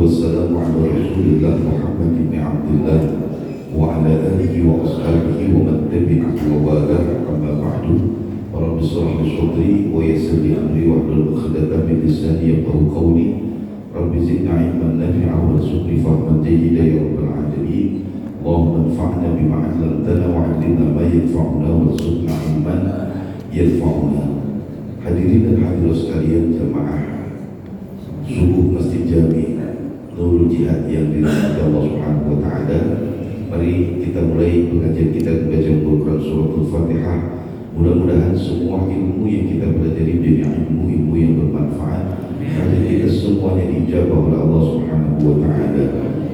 والسلام على رسول الله محمد بن عبد الله وعلى آله وأصحابه ومن تبعه ووالاه أما بعد رب اشرح لي صدري ويسر لي أمري واحلل عقدة من لساني يفقهوا قولي رب زدنا علما نافعا وارزقني فهما جيدا يا رب العالمين اللهم انفعنا بما علمتنا وعلمنا ما ينفعنا وارزقنا علما ينفعنا. Hadirin dan hadirat sekalian jamaah subuh Masjid Jami Nurul Jihad yang dirahmati Allah Subhanahu wa taala. Mari kita mulai pengajian kita membaca Al-Quran surah Al-Fatihah. Mudah-mudahan semua ilmu yang kita pelajari menjadi ilmu yang bermanfaat. Hajat kita semuanya dijabah oleh Allah Subhanahu wa taala.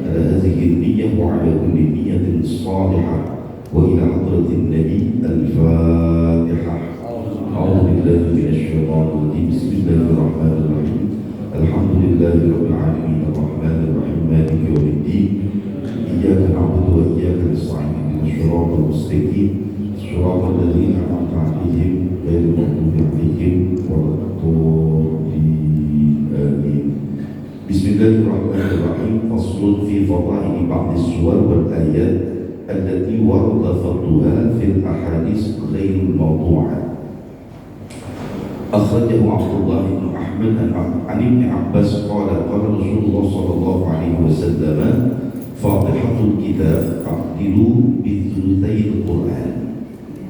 Ala hadhihi niyyah wa ala kulli niyyatin salihah wa ila hadratin Nabi Al-Fatihah. أعوذ بالله من الشيطان الرجيم بسم الله الرحمن الرحيم الحمد لله رب العالمين الرحمن الرحيم مالك يوم الدين إياك نعبد وإياك نستعين اهدنا الصراط المستقيم صراط الذين أنعمت عليهم غير المغضوب عليهم ولا الضالين آمين. بسم الله الرحمن الرحيم فصل في فضائل بعض السور والآيات التي ورد فضلها في الأحاديث غير الموضوعة. أخرجه عبد الله بن أحمد عن ابن عباس قال قال رسول الله صلى الله عليه وسلم فاضحة الكتاب أعدلوا بثلثي القرآن.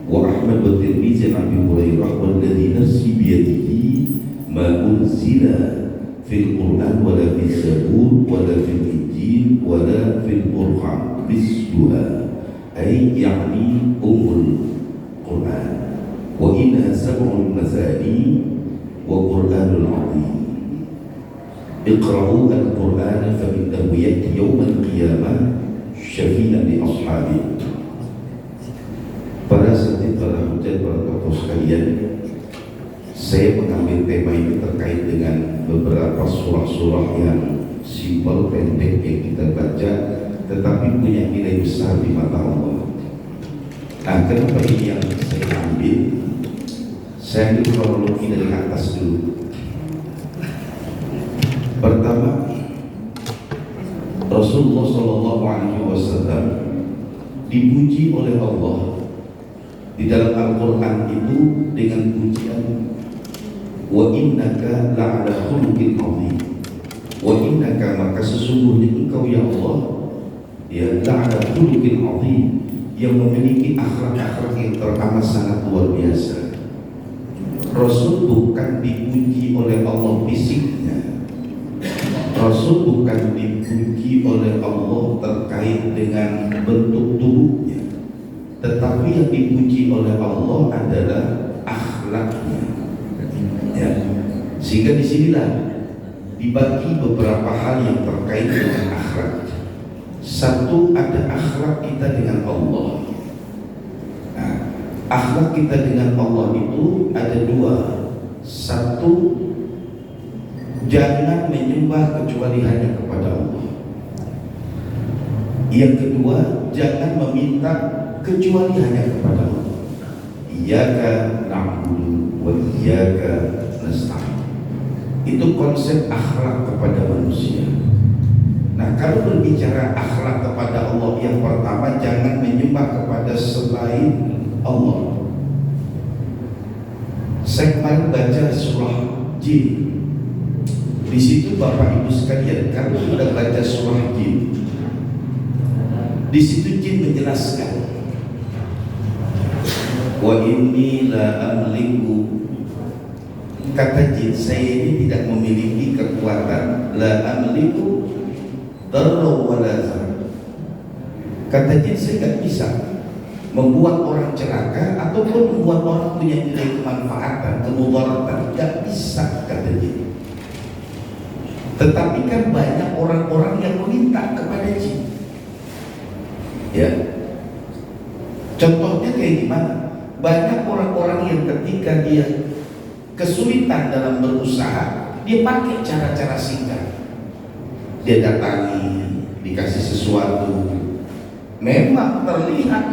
وأحمد والترمذي عن أبي هريرة والذي نفسي بيده ما أنزل في القرآن ولا في الزبور ولا في الإنجيل ولا في القرآن مثلها أي يعني القرآن وإنها سبع مثاني وقرآن عظيم. اقرأوا القرآن فإنه يأتي يوم القيامة شفيعا لأصحابه. Para santri, para hujat, para tokoh sekalian, saya mengambil tema ini terkait dengan beberapa surah-surah yang simpel, pendek yang kita baca, tetapi punya nilai besar di mata Allah. Nah, kenapa ini yang saya ambil? Saya ambil kronologi dari atas dulu. Pertama, Rasulullah SAW dipuji oleh Allah di dalam Al-Quran itu dengan pujian wa innaka la'ala khuluqin 'azim. Wa innaka, maka sesungguhnya engkau ya Allah ya la'ala khuluqin 'azim, yang memiliki akhlak-akhlak yang teramat sangat luar biasa. Rasul bukan dipuji oleh Allah fisiknya, Rasul bukan dipuji oleh Allah terkait dengan bentuk tubuhnya, tetapi yang dipuji oleh Allah adalah akhlaknya. Ya. Sehingga disinilah dibagi beberapa hal yang terkait dengan akhlak. Satu, ada akhlak kita dengan Allah. Nah, akhlak kita dengan Allah itu ada dua. Satu, jangan menyembah kecuali hanya kepada Allah. Yang kedua, jangan meminta kecuali hanya kepada Allah. Iyyaka na'budu wa iyyaka nasta'in. Itu konsep akhlak kepada manusia. Nah, kalau berbicara akhlak kepada Allah, yang pertama jangan menyembah kepada selain Allah. Saya kemarin baca surah Jin. Di situ Bapak Ibu sekalian, kalau sudah baca surah Jin, di situ Jin menjelaskan, wa inni la amliku, kata Jin, saya ini tidak memiliki kekuatan, la amliku darra wala zarar. Kata Jin, saya tidak bisa membuat orang celaka ataupun membuat orang punya nilai kemanfaatan, kemudaratan, tidak bisa, kata Jin. Tetapi kan banyak orang-orang yang meminta kepada Jin. Ya, contohnya kayak gimana? Banyak orang-orang yang ketika dia kesulitan dalam berusaha, dia pakai cara-cara singkat. Dia datangi, dikasih sesuatu, memang terlihat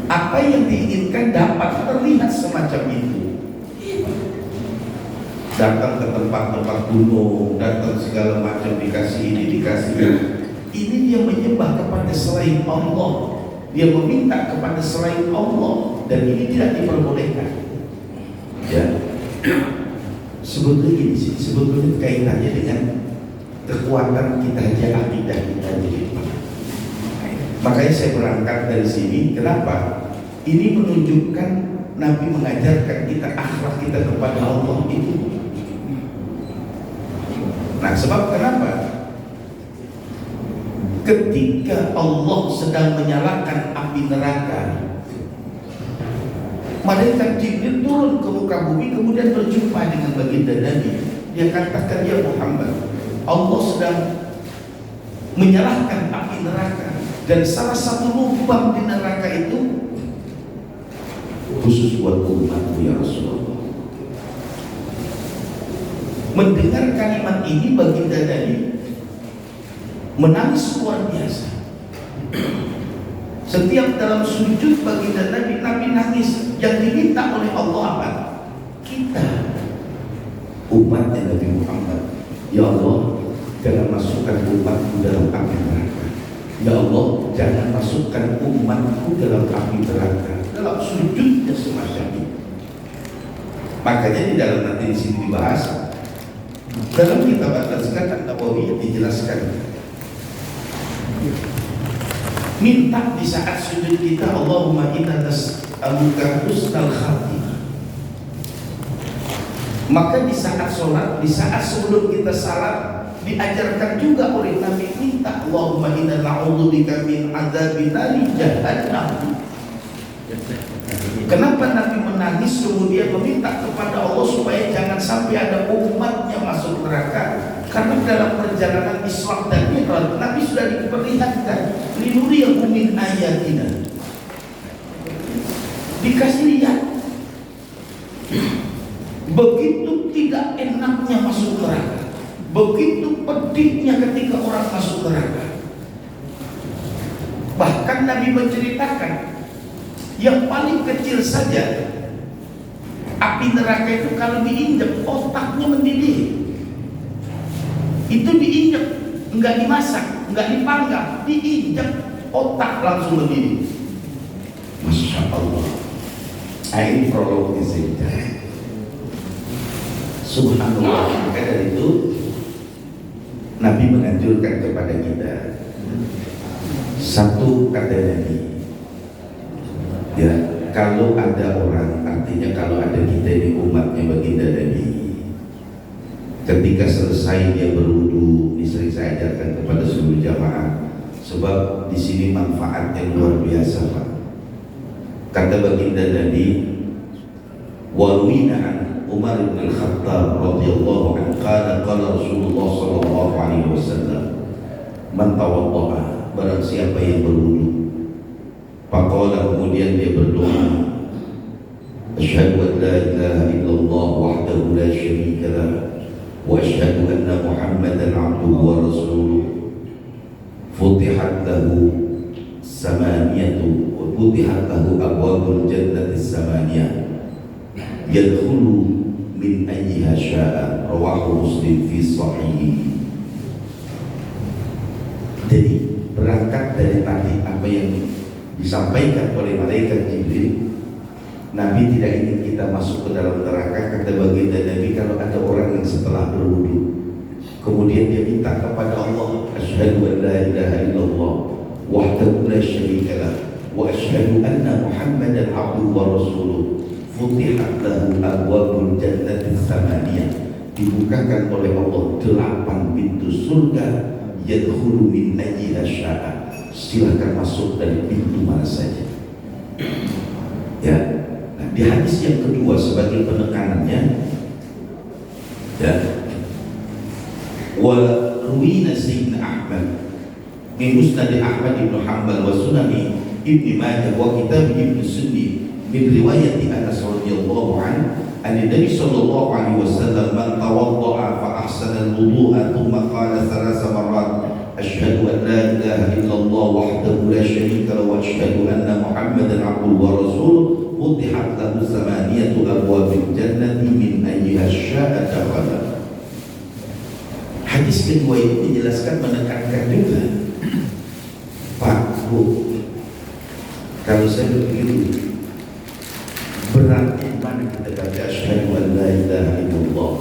apa yang diinginkan dapat, terlihat semacam itu. datang ke tempat-tempat gunung, datang segala macam, dikasih ini, dikasih ini. Ini dia menyembah kepada selain Allah, dia meminta kepada selain Allah, dan ini tidak diperbolehkan. Ya, sebetulnya gini sih, sebetulnya kaitannya dengan kekuatan kita aja, akidah kita jadi. Makanya saya berangkat dari sini. Kenapa? Ini menunjukkan Nabi mengajarkan kita akhlak kita kepada Allah itu. Nah, sebab kenapa? Ketika Allah sedang menyalakan api neraka, malaikat Jibril turun ke muka bumi, kemudian berjumpa dengan baginda Nabi. Dia katakan, ya Muhammad, Allah sedang menyalakan api neraka, dan salah satu lubang di neraka itu khusus buat umatmu ya Rasulullah. Mendengar kalimat ini, baginda Nabi menangis luar biasa. Setiap dalam sujud baginda Nabi, Nabi nangis. Yang diminta oleh Allah apa? Kita, umatnya Nabi Muhammad. Ya Allah, jangan masukkan umatku dalam api neraka. Ya Allah, jangan masukkan umatku dalam api neraka. Dalam sujudnya semacam ini. Makanya di dalam nanti di sini dibahas, dalam kitab Al-Azkar An-Nawawi dijelaskan, minta di saat sujud kita, Allahumma inna nas'aluka husnal khatimah. Maka di saat sholat, di saat sebelum kita salat, diajarkan juga oleh Nabi minta, Allahumma inna na'udzubika min adzabin nari jahannam. Kenapa Nabi menangis kemudian meminta kepada Allah supaya jangan sampai ada umatnya masuk neraka? Karena dalam perjalanan Isra dan Mi'raj Nabi sudah diperlihatkan, linuriyakum min ayatina, dikasih lihat begitu tidak enaknya masuk neraka, begitu pedihnya ketika orang masuk neraka. Bahkan Nabi menceritakan yang paling kecil saja api neraka itu kalau diinjak otaknya mendidih. Itu diinjak, enggak dimasak, enggak dipanggang, diinjak otak langsung mendidih. Masya Allah. Ini prolognya saja. Subhanallah. Maka dari itu Nabi menganjurkan kepada kita, satu kata Nabi, ya, kalau ada orang, artinya kalau ada kita di umatnya baginda Nabi, ketika selesai dia berwudu, ini sering saya ajarkan kepada seluruh jamaah, sebab di sini manfaatnya luar biasa, Pak. Kata baginda Nabi, warwina an Umar bin Al-Khattab radhiyallahu anhu qala Rasulullah sallallahu alaihi wasallam, man tawaddaa, barang siapa yang berwudu, faqala, kemudian dia berdoa, asyhadu an la ilaha illallah wahdahu la syarika lah wa asyhadu anna Muhammadan abduhu wa rasuluh, futihat lahu samaniyatu wa futihat lahu abwabul jannati samaniyah yadkhulu min ayyiha syaa, rawahu Muslim fi sahih. Jadi berangkat dari tadi apa yang disampaikan oleh malaikat Jibril, Nabi tidak ingin kita masuk ke dalam neraka. Kata baginda Nabi, kalau ada orang yang setelah berwudu kemudian dia minta kepada Allah, asyhadu an la ilaha illallah wahdahu la syarika lah wa asyhadu anna Muhammadan abduhu wa rasuluh, futihat lahu abwabul jannati samaniyah, dibukakan oleh Allah 8 pintu surga, yadkhulu min ayyiha syaa, silakan masuk dari pintu mana saja. Ya. Nah, di hadis yang kedua sebagai penekanannya, ya, wa ruwina Sayyidina Ahmad min Musnad Ahmad bin Hanbal wa Sunani Ibnu Majah wa Kitab Ibnu Sunni min riwayat Anas radhiyallahu anhu an Nabi sallallahu alaihi wasallam, man tawaddaa fa ahsana al-wudu'a thumma qala 3 marrat asyhadu an la ilaha illallah wahdahu la syarika lahu wa asyhadu anna Muhammadan abduhu wa rasuluh, futihat lahu samaniyatu abwabil jannati min ayyiha syaa Hadis kedua itu menjelaskan, menekankan juga, Pak, Bu, kalau saya begitu berarti mana kita baca asyhadu an la ilaha illallah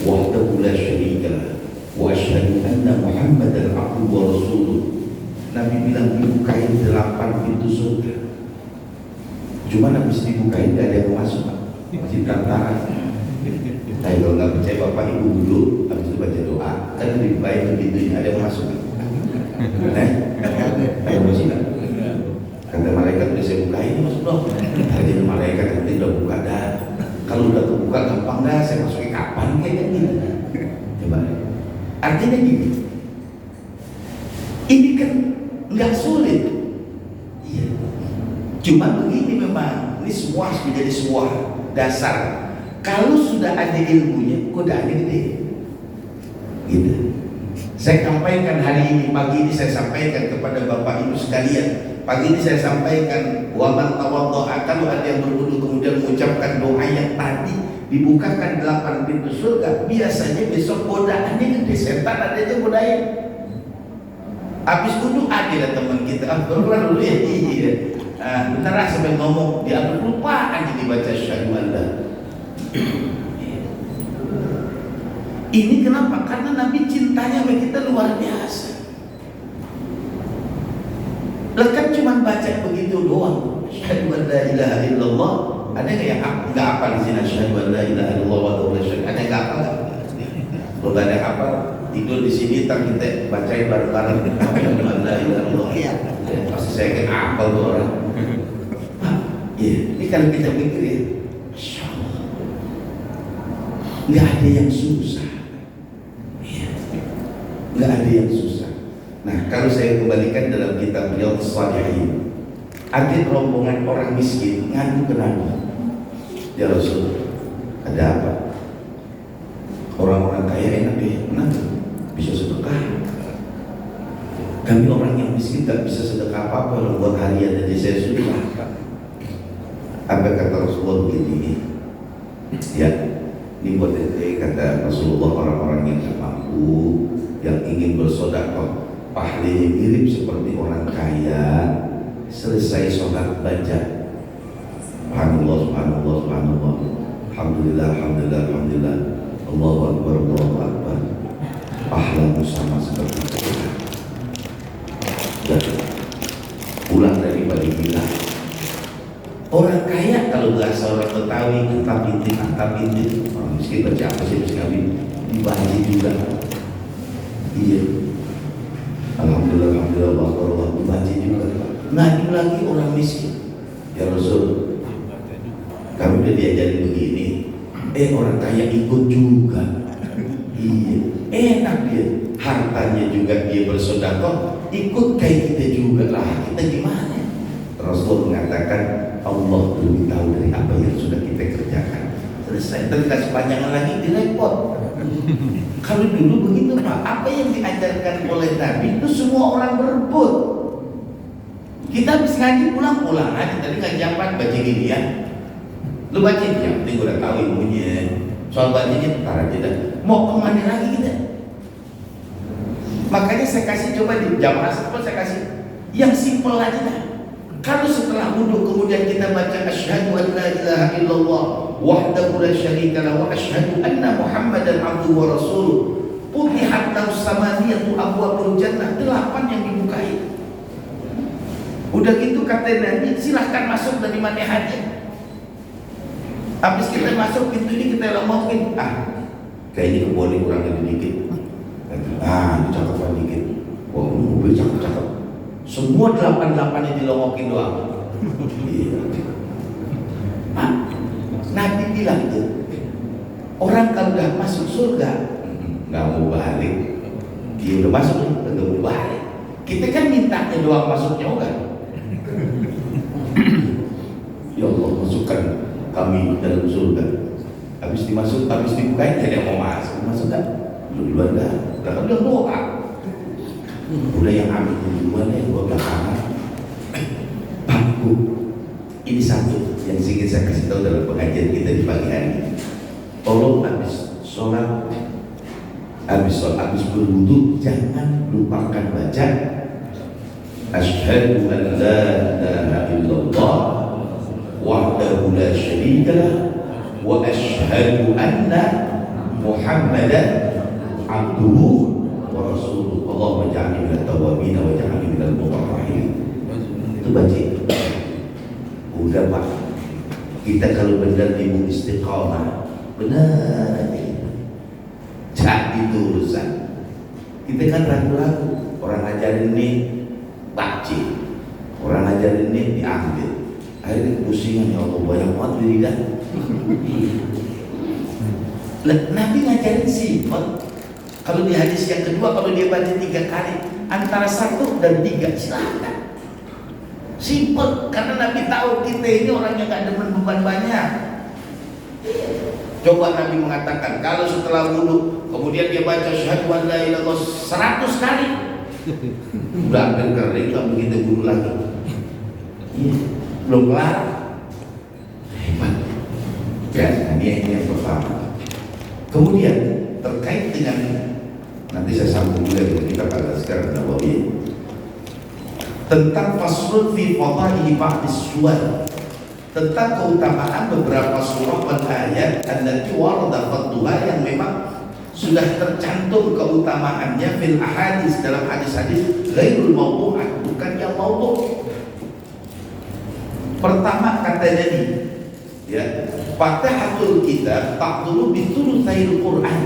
wahdahu la syarika lah wa asyhadu anna Muhammadan abduhu wa rasuluh. Nabi bilang dibukain 8 pintu surga. Cuma habis dibukain gak ada yang masuk, masih tantangan. Nah, kalau nggak percaya Bapak Ibu dulu, habis itu baca doa, kan lebih baik pintunya ada yang masuk. Ada masih nggak? Kata malaikat udah saya bukain, masuk dong. Tadi malaikat nanti udah buka dah. Kalau udah kebuka gampang dah, saya masukin kapan kayaknya gitu. Coba. Artinya gini, ini kan nggak sulit. Iya. Cuma begini memang, ini semua menjadi sebuah dasar. Kalau sudah ada ilmunya, godaannya gede. Gitu. Saya sampaikan hari ini, pagi ini saya sampaikan kepada Bapak Ibu sekalian. Pagi ini saya sampaikan, wa man tawaddo'a, kalau ada yang berwudu kemudian mengucapkan doa yang tadi, dibukakan 8 pintu surga. Biasanya besok godaannya gede, setan ada aja godain. Habis wudu ada teman kita, berkeluar dulu ya, iya. Bentar lah sampai ngomong, dia lupa aja dibaca syahadu an la. Ini kenapa? Karena Nabi cintanya sama kita luar biasa. Lekat cuma baca begitu doang. Asyhadu an la ilaha illallah. Ada nggak yang nggak hafal di sini? Asyhadu an la ilaha illallah wa la ilaha illallah. Ada yang nggak hafal? Kalau nggak ada yang hafal, tidur di sini ntar kita bacain bareng-bareng. Asyhadu an la ilaha illallah. Pasti saya kan hafal tuh orang. Iya, ini kalau kita pikir ya, Masya Allah, nggak ada yang susah. Nggak ada yang susah. Nah, kalau saya kembalikan dalam kitab Riyadhus Shalihin, ada rombongan orang miskin ngadu ke Nabi, ya Rasul, ada apa? Orang-orang kaya enak deh, kenapa? Bisa sedekah. Kami orang yang miskin tak bisa sedekah apa-apa, buat harian aja saya sudah. Apa kata Rasulullah begini? Ya, ini buat kata Rasulullah, orang-orang yang tak mampu, yang ingin bersedekah, pahalanya mirip seperti orang kaya. Selesai sholat baca Subhanallah, Subhanallah, Subhanallah, Alhamdulillah, Alhamdulillah, Alhamdulillah, Allahu Akbar, Allahu Akbar. Pahlamu sama seperti itu. Dan pulang dari bagi bilang, orang kaya kalau bahasa orang Betawi angkat pintu, orang miskin baca apa sih mesti kami dibaca juga. Iya, Alhamdulillah, Alhamdulillah, Allah dibaca juga. Ngadu lagi orang miskin, ya Rasul, kami udah diajarin begini, orang kaya ikut juga. Iya, enak dia, hartanya juga dia bersedekah, ikut kayak kita juga lah. Kita gimana? Rasul mengatakan, Allah lebih tahu dari apa yang sudah kita kerjakan. Selesai, tidak sepanjangan lagi direpot. Kalau dulu begitu Pak, apa yang diajarkan oleh Nabi itu semua orang berebut. Kita habis ngaji pulang aja, tadi ngaji apa? Baca gini ya. Lu baca ini, yang penting udah tahu ilmunya. Soal bacanya ntar aja dah. Mau kemana lagi kita? Makanya saya kasih coba di jamaah sekolah, saya kasih yang simpel aja dah. Kalau setelah wudu kemudian kita baca asyhadu an la ilaha illallah wahdahu la syarika lahu wa asyhadu anna Muhammadan abduhu wa rasuluh, futihat lahu samaniyatu abwabul jannah, 8 yang dibukai. Udah gitu kata Nabi, silahkan masuk dari mana aja. Habis kita masuk pintu ini kita lomongin, kayaknya boleh kurang dikit. Ini cakep dikit. Wah, mobil cakep. Semua 8 yang dilongokin doang. Nabi bilang itu, orang kalau udah masuk surga nggak mau balik. Dia udah masuk nggak mau balik. Kita kan mintanya doang masuknya kan. Ya Allah, masukkan kami dalam surga. Habis dibukain tidak ada yang mau masuk kan? Duluan dah. Kan udah doa. Udah yang ambil duluan ya, gua belakangan. Bangku. Ini satu yang ingin saya kasih tahu dalam pengajian kita di pagi hari ini. Tolong habis sholat, habis berwudu jangan lupakan baca asyhadu an la ilaha illallah wahdahu la syarika lah wa asyhadu anna Muhammadan abduhu wa rasuluh. Allahumma ja'alni minat tawabin wa ja'alni minal mutarrahin. Itu baca. Udah Pak, kita kalau benar ibu istiqamah benar jadi itu urusan. Kita kan ragu-ragu, orang ajarin ini baca, orang ajarin ini diambil, akhirnya kepusingan, ya Allah banyak banget wiridan. Nabi ngajarin sifat. Kalau di hadis yang kedua, kalau dia baca 3 kali antara 1 dan 3 silakan. Simpel, karena Nabi tahu kita ini orang yang gak demen beban banyak. Coba Nabi mengatakan, kalau setelah wudhu kemudian dia baca syahadu an la ilaha illallah 100 kali, udah ambil kering, gak begitu wudhu lagi. Belum kelar, hebat. Ya, ini yang pertama. Kemudian terkait dengan, nanti saya sambung juga dengan kita pada sekarang Nawawi, tentang faslun fi fadaihi ba'dis suwar, tentang keutamaan beberapa surah dan ayat allati warada fadluha, yang memang sudah tercantum keutamaannya fil ahadits, dalam hadis-hadis ghairul mawdu'ah, bukan yang mawdu'. Pertama kata Nabi, ya, Fatihatul kitab taqdulu bitulutsayil Qur'an.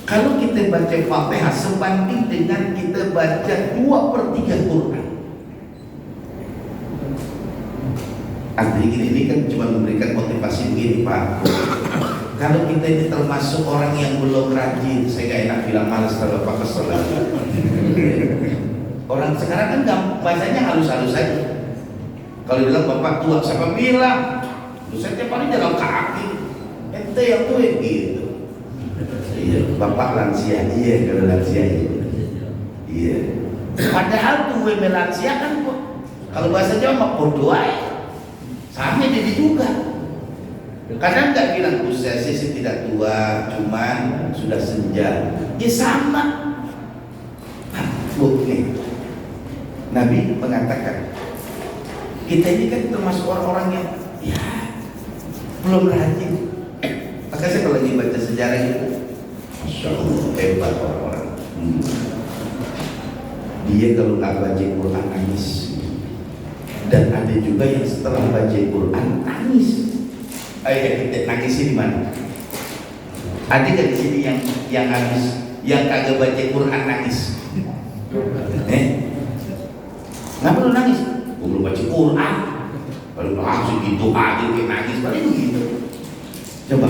Kalau kita baca Fatihah sebanding dengan kita baca 2/3 Quran. Artinya ini kan cuma memberikan motivasi begini Pak. Kalau kita ini termasuk orang yang belum rajin, saya gak enak bilang malas kalau Pak kesel. Orang sekarang kan bahasanya halus-halus saja. Kalau bilang Bapak tua, siapa bilang? Saya tiap hari jalan kaki, ente yang tua gitu. Iya, Bapak lansia, iya kalau lansia iya. Padahal tuh lansia kan kalau bahasa Jawa mah bodoh aja. Sama jadi juga. Kadang nggak bilang usia saya tidak tua, cuman sudah senja. Ya sama. Nih, Nabi mengatakan kita ini kan termasuk orang-orang yang ya belum rajin. Maka saya kalau lagi baca sejarah itu, Masya Allah, hebat orang-orang. Dia kalau nggak baca Quran nangis. Dan ada juga yang setelah baca Quran nangis. Kita nangisnya di mana? Ada nggak di sini yang nangis, yang kagak baca Quran nangis? Nggak perlu nangis. Gue belum baca Quran. Kalau langsung gitu aja kayak nangis, paling begitu. Coba.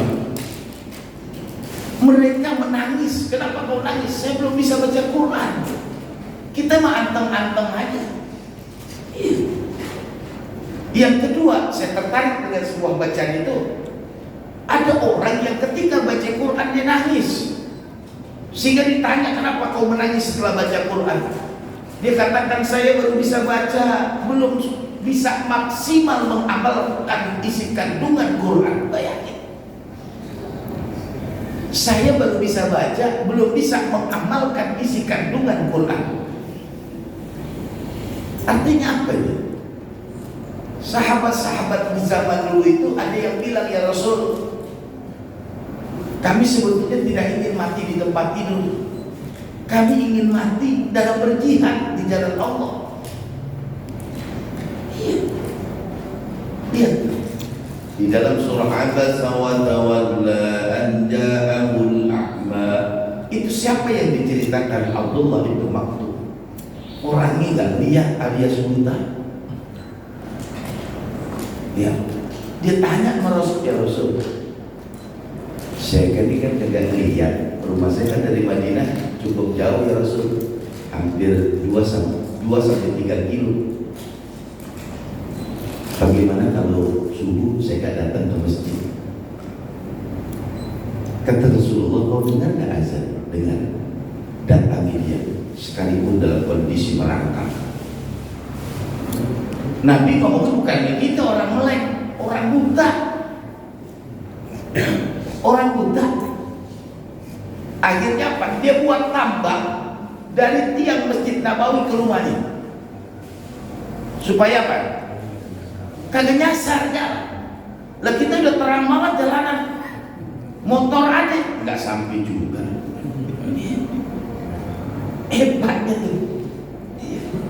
Mereka menangis. Kenapa kau nangis? Saya belum bisa baca Quran. Kita mah anteng-anteng aja. Yang kedua, saya tertarik dengan sebuah bacaan itu. Ada orang yang ketika baca Quran dia nangis. Sehingga ditanya, kenapa kau menangis setelah baca Quran? Dia katakan, saya baru bisa baca, belum bisa maksimal mengamalkan isi kandungan Quran. Bayangin. Saya baru bisa baca, belum bisa mengamalkan isi kandungan Quran. Artinya apa itu? Sahabat-sahabat di zaman dulu itu ada yang bilang, ya Rasul, kami sebetulnya tidak ingin mati di tempat tidur. Kami ingin mati dalam berjihad di jalan Allah. Iya. Di dalam surah Abasa wa tawalla an ja'ahul a'ma, itu siapa yang diceritakan? Abdullah bin Maktum. Orangnya nggak lihat alias buta. Ya, dia tanya sama Rasul, ya Rasul, saya kan ini kan kagak lihat, rumah saya kan dari Madinah cukup jauh ya Rasul, hampir 2 sampai 3 kilo. Bagaimana kalau subuh saya gak datang ke masjid? Kata Rasulullah, kau dengar gak azan? Dengar. Datangi dia, sekalipun dalam kondisi merangkak. Nabi ngomong bukan kita orang melek, orang buta. Orang buta. Akhirnya apa? Dia buat tambang dari tiang Masjid Nabawi ke rumahnya. Supaya apa? Kagak nyasar jalan. Lah kita udah terang banget jalanan, motor aja nggak sampai juga. Hebatnya tuh.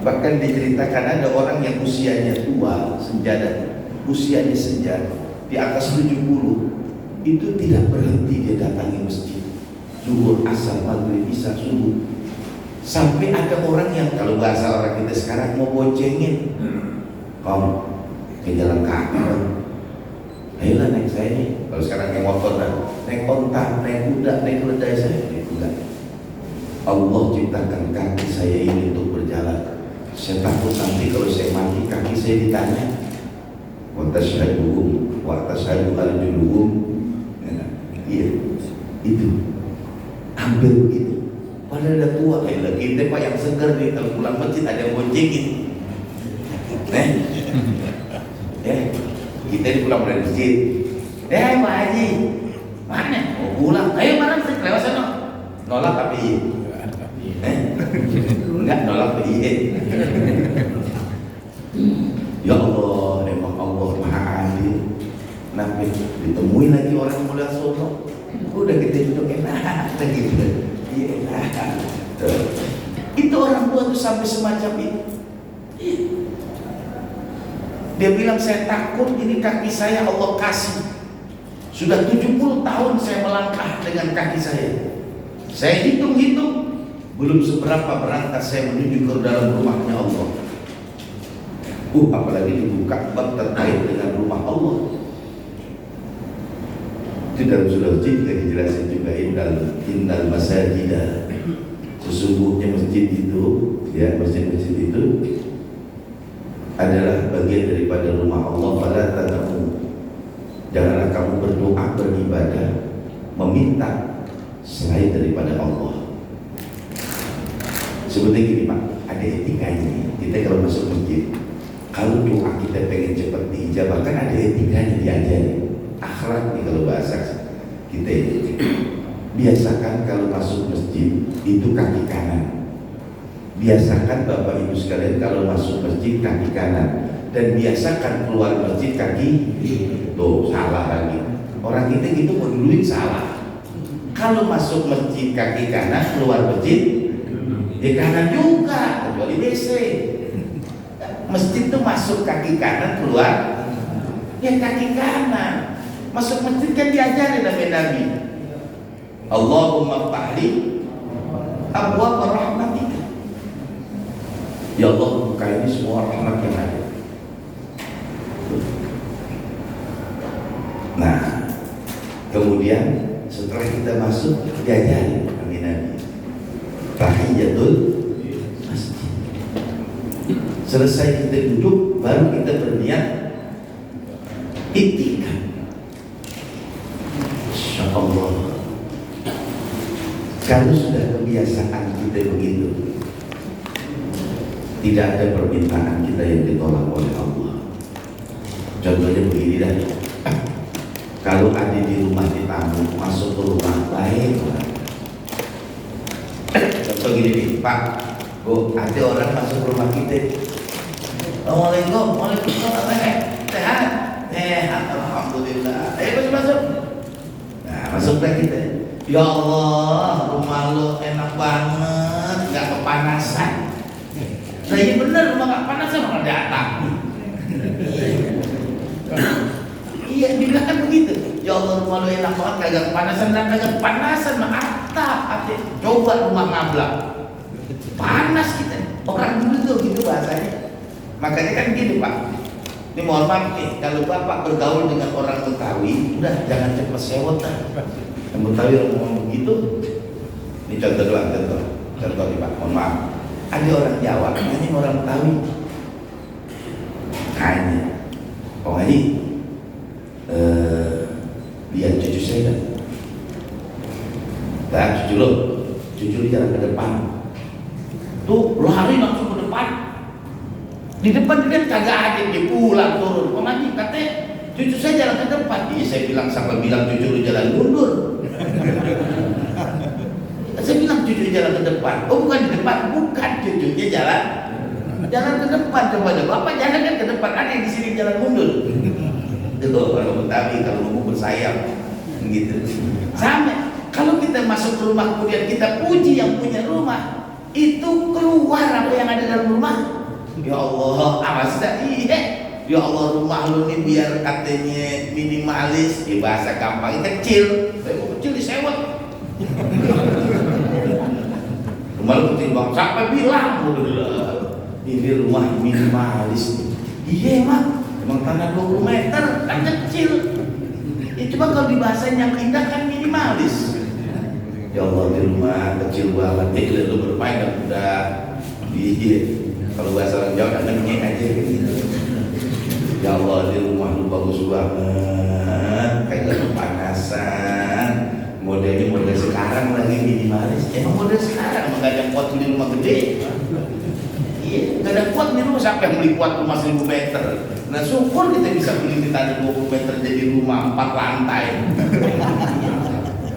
Bahkan diceritakan ada orang yang usianya tua, usianya senja di atas 70, itu tidak berhenti dia datangi masjid. Zuhur, asar, maghrib, isya, subuh. Sampai ada orang yang kalau bahasa orang kita sekarang mau boncengin, kamu ke jalan kaki, ayolah naik saya nih. Kalau sekarang naik motor, naik onta, naik kuda, naik keledai saya, naik kuda. Allah ciptakan kaki saya ini untuk berjalan. Saya takut nanti kalau saya mati kaki saya ditanya, wa tashhaduhum wa tashhadu arjuluhum. Iya, itu hampir begitu. Padahal udah tua kayak kita Pak yang seger nih, kalau pulang masjid ada yang boncengin. Kita di pulang dari masjid. Pak Haji, mana? Mau pulang? Ayo mana? Lewat sana. Nolak tapi enggak nolak tapi ya Allah, emang Allah Maha Adil. Nanti ditemuin lagi orang muda sono, udah kita duduk enak gitu. Iya enak. Itu orang tua tuh sampai semacam itu. Dia bilang, saya takut ini kaki saya Allah kasih. Sudah 70 tahun saya melangkah dengan kaki saya. Saya hitung-hitung belum seberapa berangkat saya menuju ke dalam rumahnya Allah. Apalagi dibuka bab terkait dengan rumah Allah. Itu dalam surah Jin kita dijelasin juga, innal masajida, sesungguhnya masjid itu, ya masjid-masjid itu adalah bagian daripada rumah Allah. Fala tad'u, janganlah kamu berdoa, beribadah, meminta selain daripada Allah. Sebetulnya gini Pak, ada etikanya. Kita kalau masuk masjid, kalau doa kita pengen cepat diijabah, kan ada etikanya diajari. Akhlak nih kalau bahasa kita itu. Biasakan kalau masuk masjid itu kaki kanan. Biasakan Bapak Ibu sekalian kalau masuk masjid kaki kanan. Dan biasakan keluar masjid kaki. Tuh salah lagi. Orang kita gitu mau duluin salah. Kalau masuk masjid kaki kanan, keluar masjid di kanan juga, kecuali WC. Masjid itu masuk kaki kanan, keluar ya kaki kanan. Masuk masjid kan diajarin oleh Nabi, Allahumma fa'li abwaab rahmatika. Ya Allah, buka ini semua rahmat yang ada. Nah, kemudian setelah kita masuk diajarin oleh Nabi tahiyatul masjid. Selesai kita duduk, baru kita berniat iktikaf. Insyaallah. Kalau sudah kebiasaan kita begitu, tidak ada permintaan kita yang ditolak oleh Allah. Contohnya begini dah. Kalau ada di rumah ditamu, masuk ke rumah baik. Contoh gini nih, Pak, Bu, ada orang masuk ke rumah kita. Assalamualaikum, waalaikumsalam, sehat? Alhamdulillah. Ayo masuk. Nah, masuk ke kita. Ya Allah, rumah lo enak banget, nggak kepanasan. Nah, iya bener, rumah nggak kepanasan, orang datang. Iya, dibilang kan begitu. Ya Allah, rumah lo enak banget, kagak kepanasan. Dan kagak kepanasan, atap. Coba rumah ngablak, panas kita. Orang dulu tuh gitu bahasanya. Makanya kan gini Pak, ini mohon maaf nih, kalau Bapak bergaul dengan orang Betawi, udah jangan cepat sewot dah. Yang Betawi ngomong begitu. Ini contoh doang, contoh nih Pak, mohon maaf. Ada orang Jawa, ini orang Betawi. Tanya, Pak Haji, lihat cucu saya kan? Nah, cucu lu jalan ke depan. Tuh lari langsung ke depan. Di depan dia kagak ada, dia pulang turun. Pak Haji katanya cucu saya jalan ke depan. Iya, saya bilang sampai bilang cucu lu jalan mundur. cucunya jalan ke depan? Oh bukan di depan, bukan cucunya jalan ke depan. Coba bapak jalan kan ke depan, ada yang di sini jalan mundur. Itu kalau Betawi kalau ngomong bersayap gitu. Sama kalau kita masuk ke rumah kemudian kita puji yang punya rumah, itu keluar apa yang ada dalam rumah. Ya Allah, awas iya. Ya Allah, rumah lu nih biar katanya minimalis, ya bahasa gampang kecil. Tapi kok kecil disewet. Rumah lu kecil bang, siapa bilang? Ini rumah minimalis. Iya emang tanah 20 meter kan kecil. Ya cuma kalau dibahasain yang indah kan minimalis. Ya Allah, di rumah kecil banget. Lu bermain dan udah kalau bahasa orang Jawa kan ngek aja gitu. Ya Allah, di rumah lu bagus banget, kayak kepanasan. Modelnya model sekarang lagi minimalis. Emang model sekarang nggak ada kuat di rumah gede. Iya, nggak ada kuat di rumah, sampai beli kuat rumah 1000 meter. Nah syukur kita bisa beli di tanah 20 meter jadi rumah 4 lantai.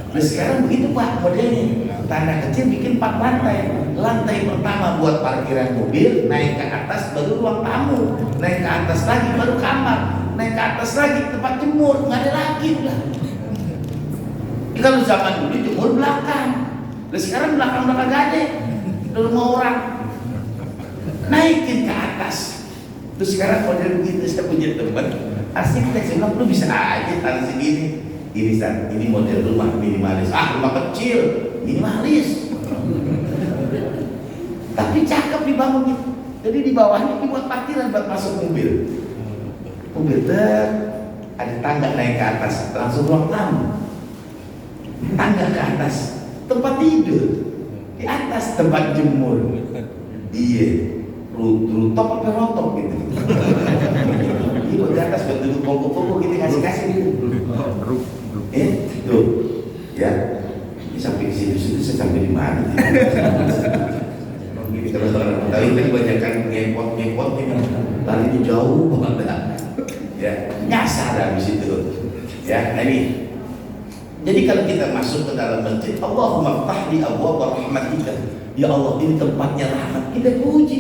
Nah sekarang begitu Pak modelnya, tanah kecil bikin 4 lantai. Lantai pertama buat parkiran mobil, naik ke atas baru ruang tamu, naik ke atas lagi baru kamar, naik ke atas lagi tempat jemur, nggak ada lagi udah. Kalau zaman dulu jemur belakang, nah sekarang belakang gak ada, udah rumah orang, naikin ke atas. Terus sekarang model begitu, saya punya teman, arsitek saya bilang lu bisa aja tanah segini. Ini model rumah minimalis. Rumah kecil minimalis. Tapi cakep dibangun gitu. Jadi di bawahnya dibuat parkiran buat masuk mobil. Mobil ada tangga naik ke atas, langsung ruang tamu. Tangga ke atas, tempat tidur. Di atas tempat jemur. Iya, rooftop apa rooftop gitu. Iya, di atas buat duduk pokok-pokok kita kasih gitu. Tuh, ya. Sampai di situ saya sampai di mana? Kalau orang Betawi kan kebanyakan ngepot ini, larinya jauh banget. Ya, nyasar habis itu. Ya, ini. Jadi kalau kita masuk ke dalam masjid, Allahumma ftahli abwaaba rahmatika. Ya Allah, ini tempatnya rahmat. Kita puji.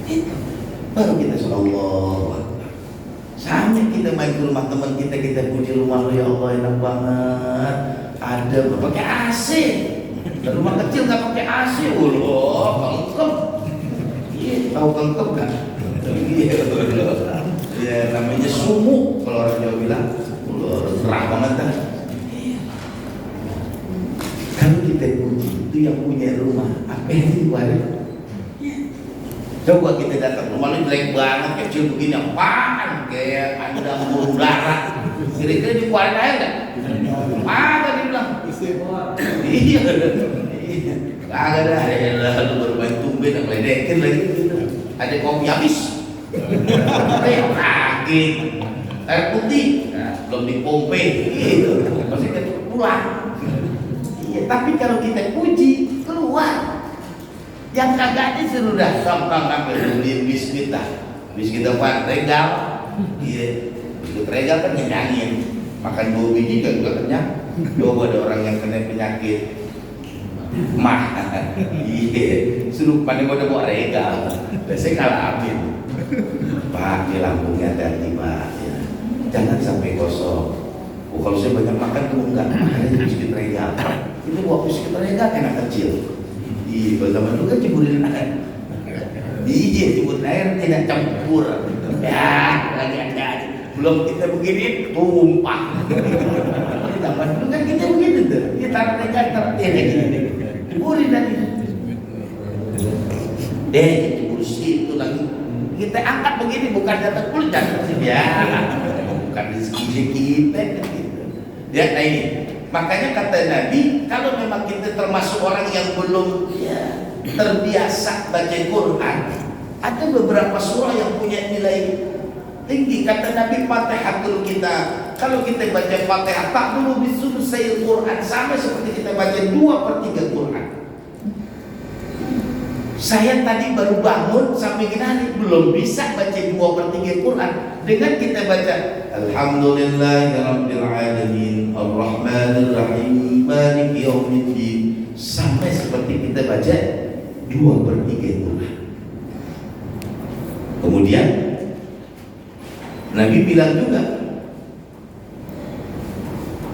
Itu. Baru kita sallallahu. Sampai kita main ke rumah teman kita puji rumah lu, ya Allah enak banget. Ada pakai AC. Rumah kecil nggak pakai AC, kengkep. Iya, tahu kengkep kan? Iya, ya namanya sumuk kalau orang Jawa bilang. Terang banget kan? Iya. Kalau kita puji itu yang punya rumah, apa yang dikeluarin? Coba kita datang rumah lu jelek banget, kecil begini, apaan? Kayak ada burung dara. Kira-kira dikeluarin aja nggak? Apa dia bilang? Iya. Kagak ada. Lu baru main tumben, ngeledekin lagi. Ada kopi habis. Kaget. Air putih, belum dipompe. Gitu. Maksudnya pulang. Iya. Tapi kalau kita puji, keluar. Yang kagak ada sudah gampang beliin biskuit dah. Biskuit apa? Regal. Iya. Biskuit regal kan ngenyangin. Makan 2 biji kan juga kenyang. Coba ada orang yang kena penyakit mah. Iya. Suruh pada mau bawa regal. Saya kalah ambil. Pak, di lambungnya hati-hati Pak. Ya. Jangan sampai kosong. Kalau saya banyak makan tuh enggak. Makanya biskuit regal. Itu bawa biskuit regal enak kecil. Iya, zaman dulu kan ceburin air. Iya, ceburin air tidak campur. Ya, lagi ada. Belum kita begini tumpah. Zaman dulu kan kita begitu tuh. Kita taruh gini. Ceburin lagi. Cebur situ lagi. Kita angkat begini bukan jatuh kulit ya. Bukan rezeki kita gitu. Ya, nah ini. Makanya kata Nabi, kalau memang kita termasuk orang yang belum terbiasa baca Quran, ada beberapa surah yang punya nilai tinggi. Kata Nabi, Fatihatul kita, kalau kita baca Fatihah tak dulu bisulsai Quran, sama seperti kita baca 2/3 Quran. Saya tadi baru bangun sampai gini belum bisa baca 2/3 Quran. Dengan kita baca Alhamdulillahirabbil alamin arrahmanir rahim maliki yaumiddin sampai seperti kita baca 2/3 Quran. Kemudian Nabi bilang juga,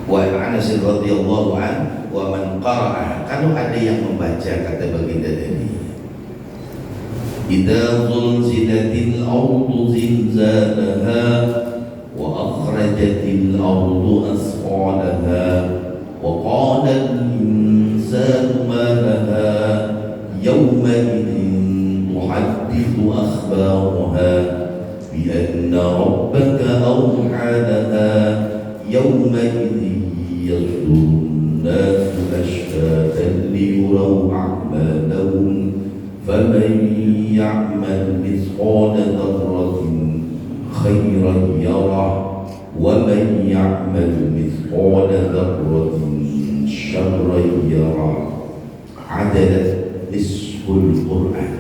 wa Anas radhiyallahu anhu wa man qara'a, kalau ada yang membaca kata baginda Nabi, idza zulzilatil ardu zilzalaha wa akhrajatil ardu asqalaha wa qala al-insanu ma laha yawma idhin tuhaddithu akhbaraha bi anna rabbaka awha laha yawma idhin yasdurun nasu ashhatan liyuraw a'malahum فمن يعمل مثقال ذرة خيرا يره ومن يعمل مثقال ذرة شرا يره عدلت نصف القرآن.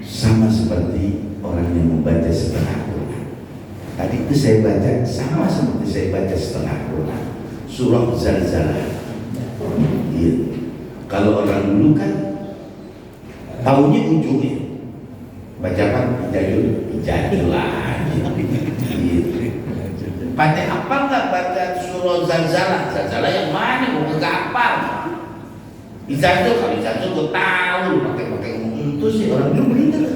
Sama seperti orang yang membaca setengah Quran. Tadi itu saya baca sama seperti saya baca setengah Quran, surah Zalzalah. Iya. Kalau orang dulu kan tahunya ujungnya baca apa? Ijazah lagi. Pada apa nggak baca surah Zalzalah? Zalzalah yang mana? Gue nggak hafal. Ijazah, kalau ijazah gue tahu pakai itu sih orang dulu begitu.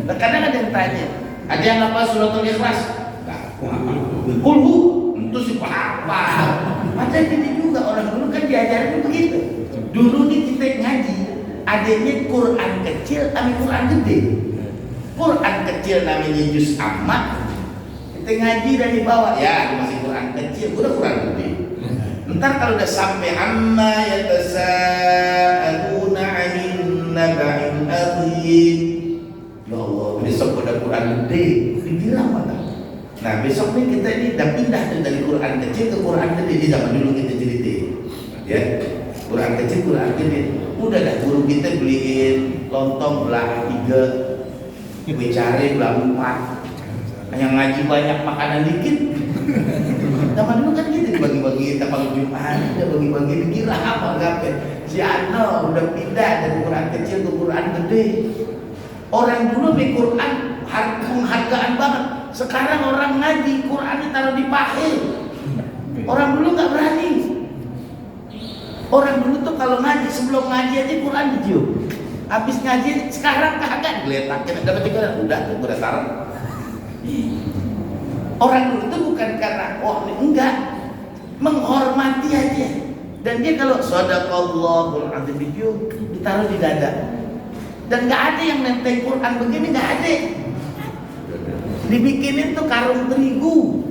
Nah, kadang ada yang tanya, ada yang apa suratul Ikhlas? Nggak, kulhu itu sih apa? Ada ini juga orang dulu kan diajarin begitu. Dulu nih kita ngaji adanya Quran kecil sama Quran gede. Quran kecil namanya juz amma, kita ngaji dari bawah ya masih Quran kecil, udah Quran gede. Ntar kalau udah sampai amma yatasaaluna 'anil naba'il adzim, ya Allah besok udah Quran gede dibilang mana. Nah besok nih kita ini udah pindah dari Quran kecil ke Quran gede. Di zaman dulu kita cerita ya, Quran kecil Quran gede. Udah dah guru kita beliin lontong belah 3, kue cari belah 4, yang ngaji banyak makanan dikit. Zaman dulu kan gitu dibagi-bagi tapal Jumat, udah bagi-bagi dikira apa gape. Si Ano udah pindah dari Quran kecil ke Quran gede. Orang dulu nih Quran penghargaan banget. Sekarang orang ngaji Quran ditaruh di pahe. Orang dulu nggak berani. Orang dulu tuh kalau ngaji, sebelum ngaji aja Quran ditiup. Habis ngaji sekarang kagak geletak, dapat juga udah udah taruh. Orang dulu tuh bukan karena enggak, menghormati aja. Dan dia kalau shadaqallahul azim ditiup, ditaruh di dada. Dan nggak ada yang nenteng Quran begini, nggak ada. Dibikinin tuh karung terigu.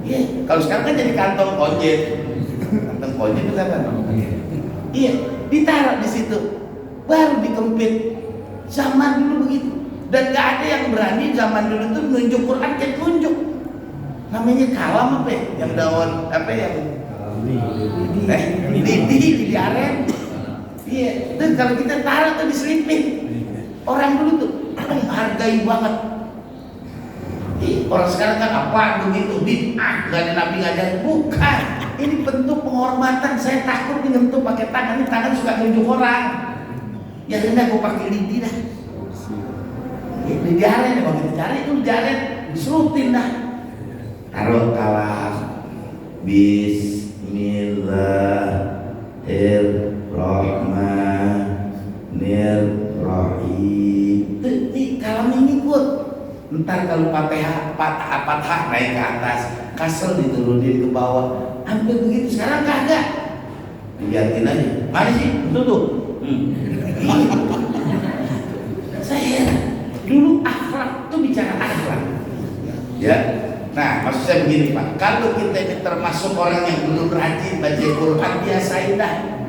Iya, kalau sekarang kan jadi kantong konjet. Kantong konjet itu apa? Iya, ditaruh di situ, baru dikempit. Zaman dulu begitu. Dan nggak ada yang berani zaman dulu tuh nunjuk Quran kayak nunjuk. Namanya kalam apa ya? Yang daun apa yang lidi aren. Iya, dan kalau kita taruh tuh diselipin. Orang dulu tuh menghargai banget. Orang sekarang kan apa begitu bid'ah, nggak ada Nabi ngajarin. Bukan, ini bentuk penghormatan. Saya takut nih nyentuh pakai tangan, ini tangan suka nunjuk orang. Ya udah gue pakai lidi dah. Lidi aren ya, begitu cari itu lidi aren diserutin dah. Taruh kalah. Bismillahirrahmanirrahim. Ini kalamnya ngikut. Ntar kalau patah naik ke atas, kasel diturunin ke bawah, hampir begitu. Sekarang kagak, liatin aja. Mana sih? Tuh. Saya heran. Dulu akhlak tuh bicara akhlak, ya. Nah, maksud saya begini Pak, kalau kita ini termasuk orang yang belum rajin baca Quran, biasain dah.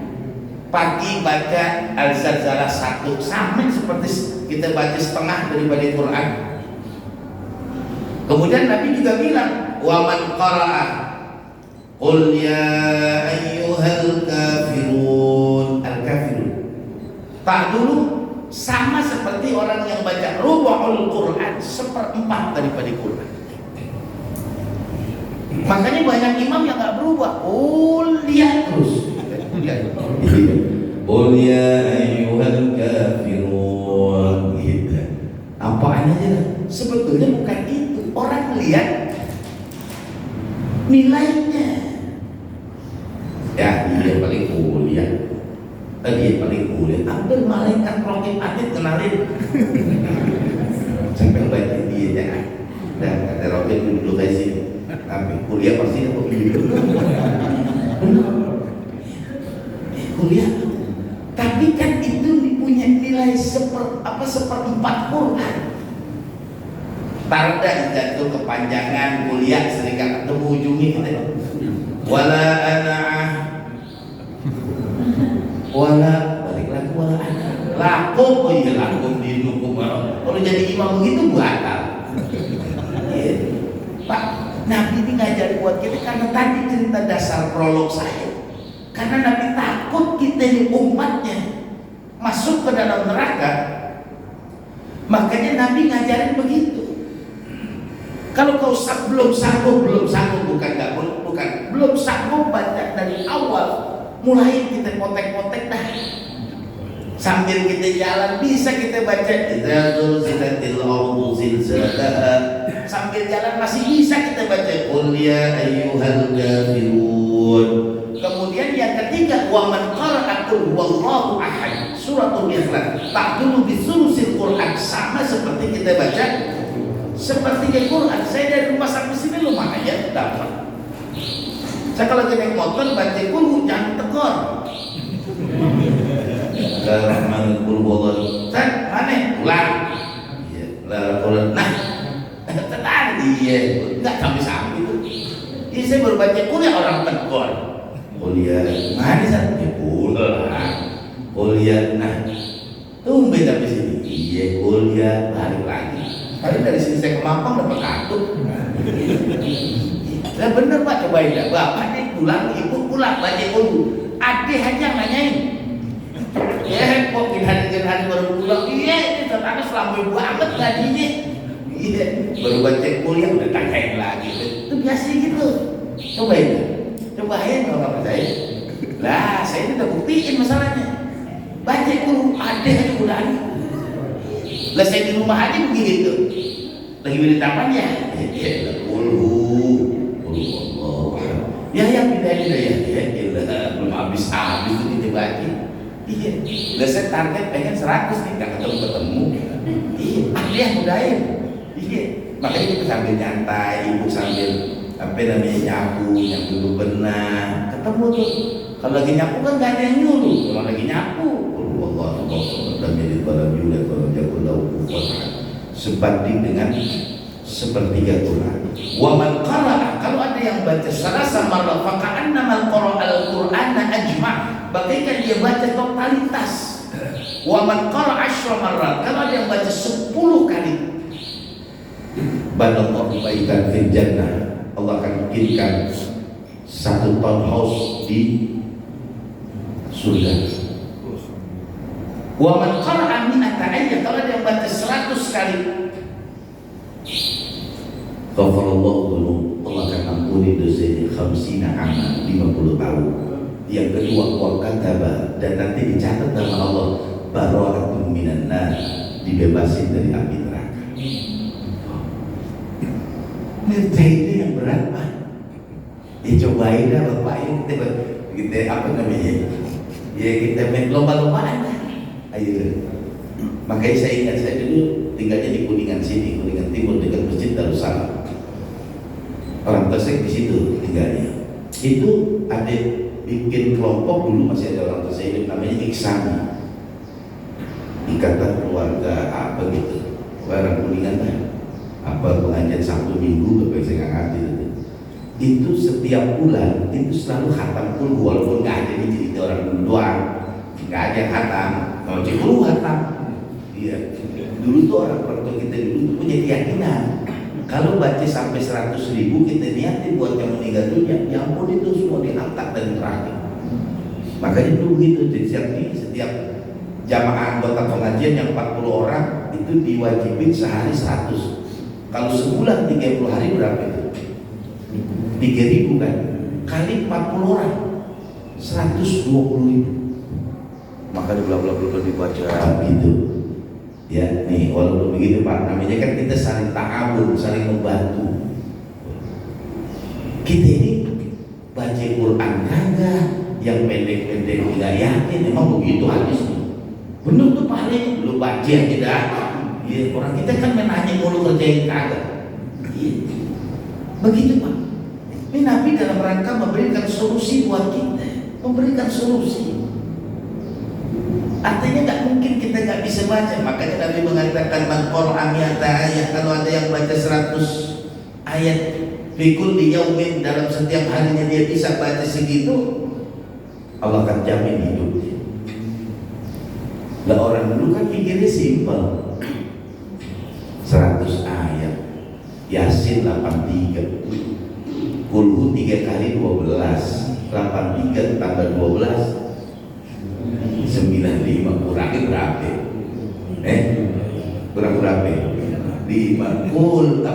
Pagi baca Al-Zalzalah 1, sama seperti kita baca setengah daripada Quran. Kemudian Nabi juga bilang, wa man qara'a qul ya ayyuhal kafirun. Al-kafirun Tak dulu sama seperti orang yang baca rubu'ul Quran, seperempat daripada Quran. Makanya banyak imam yang nggak berubah, lihat terus. Qul ya ayyuhal kafirun gitu. Apaan aja lah. Sebetulnya bukan itu. Orang lihat nilainya. Ya, dia paling mulia. Dia paling mulia. Hampir malaikat rokib atid kenalin. Sampai baca dia jangan. Dan kata rokib dulu kayak sini. Tapi kuliah pasti dapat begitu. Kuliah. Tapi kan itu punya nilai seperempat Quran. Tarda jatuh kepanjangan kuliah sering gak ketemu ujungnya kita. Wala ana'ah wala balik lagi wala ana'ah lakum, oh iya lakum dinukum. Kalau jadi imam begitu batal. Pak, Nabi ini ngajar buat kita karena tadi cerita dasar prolog saya. Karena Nabi takut kita ini umatnya masuk ke dalam neraka. Makanya Nabi ngajarin begitu. Kalau kau belum sanggup belum sanggup baca dari awal, mulai kita potek-potek dah. Sambil kita jalan bisa kita baca sambil jalan masih bisa kita baca qul ya ayyuhal kafirun. Kemudian yang ketiga, wa man qara'a qul huwallahu ahad, suratul ikhlas, ta'dulu bisulusil Quran, sama seperti kita baca sepertiga Quran. Saya dari rumah sampai sini lumayan dapat. Saya kalau naik motor baca qul jangan tekor. Rahman qul huwallahu ahad, aneh ulang. Iya, ulang. Nah, tadi iya, enggak sampai itu. Ini saya baru baca qul ya orang tekor. Kuliah mana sih kuliah nah tumben sampai sini. Iya kuliah balik lagi. Kali dari sini saya ke Mampang dapat kartu. Nah bener Pak, cobain dah. Bapak nih pulang, ibu pulang baca dulu. Adik hanya nanyain. Ya kok hari baru pulang. Iya ini tetangga selama banget tadinya. Iya baru baca kuliah udah tanyain lagi. Itu biasa gitu. Cobain dah. Cobain kalau nggak percaya. Lah, saya ini udah buktiin masalahnya. Baca dulu, ada aja udah ada. Lah saya di rumah aja begitu. Lagi beli tapannya. Ya, ya yang pindahin ya. Belum habis itu kita baca. Iya. Lah saya target pengen 100 nih, nggak ketemu. Iya, dia mudahin. Iya. Makanya kita sambil nyantai, ibu sambil nyapu bebenah, ketemu tuh. Kalau lagi nyapu kan gak ada yang nyuruh, kalau lagi nyapu sebanding dengan sepertiga Quran. Wa man qara'a, kalau ada yang baca salasa marrah faka'annama qara'al Qur'ana ajma', bagaikan dia baca totalitas. Wa man qara'a 10 marrat, kalau ada yang baca 10 kali, banallahu baitan fil jannah, Allah akan bikinkan satu townhouse di surga. Wa man qara'a mi'ata ayat, kalau ada yang baca 100 kali, ghafarallahu dzunub, Allah akan ampuni dosanya 50 amal, 50 tahun. Yang kedua, wa kataba, dan nanti dicatat nama Allah bara'atun minan nar, dibebasin dari api neraka. Ngerjainnya yang berat Pak. Cobain dah Bapak ini kita apa namanya? Ya kita main lomba-lombaan lah. Ayo. Makanya saya ingat, saya dulu tinggalnya di Kuningan sini, Kuningan Timur dekat Masjid Darussalam. Orang Tasik di situ tinggalnya. Itu ada bikin kelompok, dulu masih ada orang Tasik hidup namanya Iksani. Ikatan keluarga apa gitu. Orang Kuningan lah. Apa pengajian Sabtu Minggu, Bapak saya nggak ngerti itu setiap bulan itu selalu khatam Qul, walaupun nggak ada di cerita orang dulu doang, nggak ada yang khatam, kalau cikulu khatam. Iya, dulu tuh orang tua kita dulu tuh punya keyakinan kalau baca sampai 100.000 kita niatin buat yang meninggal dunia, ya ampun itu semua diangkat dari neraka. Makanya dulu gitu, jadi setiap Jamaah anggota pengajian yang 40 orang itu diwajibin sehari 100. Kalau sebulan 30 hari berapa itu? 3.000 kan? Kali 40 orang 120.000. Maka bla bla bla dibaca gitu. Ya, nih walaupun begitu Pak, namanya kan kita saling ta'awun, saling membantu. Kita ini baca Quran kagak, yang pendek-pendek tidak yakin, emang begitu hadisnya. Bener tuh paling lu baca aja dah. Ya, orang kita kan menanya mulu kerjain kagak. Ya. Begitu Pak. Ini Nabi dalam rangka memberikan solusi buat kita, memberikan solusi. Artinya nggak mungkin kita nggak bisa baca. Makanya Nabi mengatakan man-qara'a mi'ata ayat, kalau ada yang baca 100 ayat fi kulli yaumin, dalam setiap harinya dia bisa baca segitu, Allah akan jamin hidupnya. Lah orang dulu kan pikirnya simpel, 100 ayat, Yasin 83, Qul 3 kali 12, 83 tambah 12, 95, kurangi berapa? Kurang berapa? 5. Qul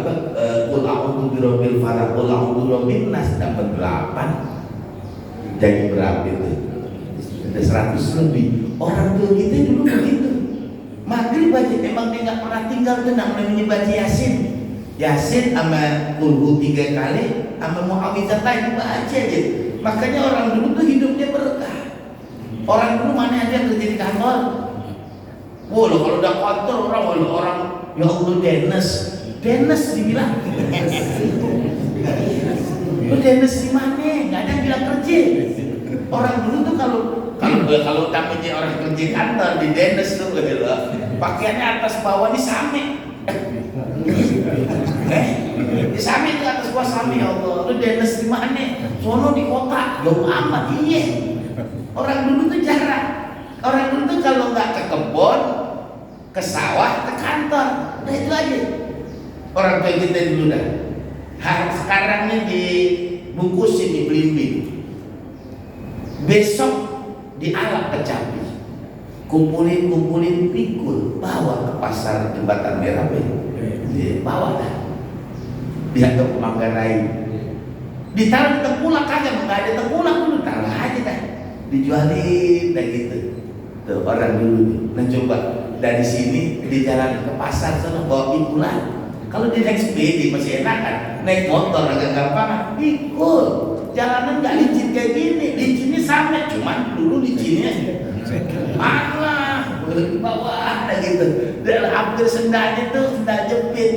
a'udzu birabbil falaq, qul a'udzu birabbin nas, dapat 8. Jadi berapa itu? Ada 100 lebih. Orang tua kita dulu begitu. Maghrib aja emang dia nggak pernah tinggal tenang, namanya baca Yasin. Yasin sama Qul 3 kali sama Muawwidzatain baca aja. Makanya orang dulu tuh hidupnya berkah. Orang dulu mana ada yang kerja di kantor? Wah, kalau udah kantor orang ya Allah Dennis dibilang. Lu Dennis di mana? Nggak ada yang bilang kerja. Orang dulu tuh kalau namanya orang kerja kantor di Dennis tuh pakaiannya atas bawah ini same. Di same itu atas bawah same, ya Allah. Lu Dennis di mana? Sono di kota, jauh amat. Iya. Orang dulu tuh jarang. Orang dulu tuh kalau nggak ke kebun, ke sawah, ke kantor, udah itu aja. Orang tua kita dulu dah. Sekarang ini dibungkusin, dibelimbing. Besok dialak kecapi, kumpulin pikul, bawa ke pasar Jembatan Merah, bawa dah. Dia ke Manggarai, ditaruh di tengkulak kagak, nggak ada tengkulak dulu, taruh aja dah. Dijualin dan gitu. Tuh orang dulu tuh. Nah coba dari sini di jalan ke pasar sana bawa pikulan. Kalau di naik sepeda masih enak kan, naik motor agak gampang. Pikul, jalanan nggak licin kayak gini, licinnya sama, cuman dulu licinnya malah di bawah ada gitu. Dan hampir sendalnya tuh sendal jepit,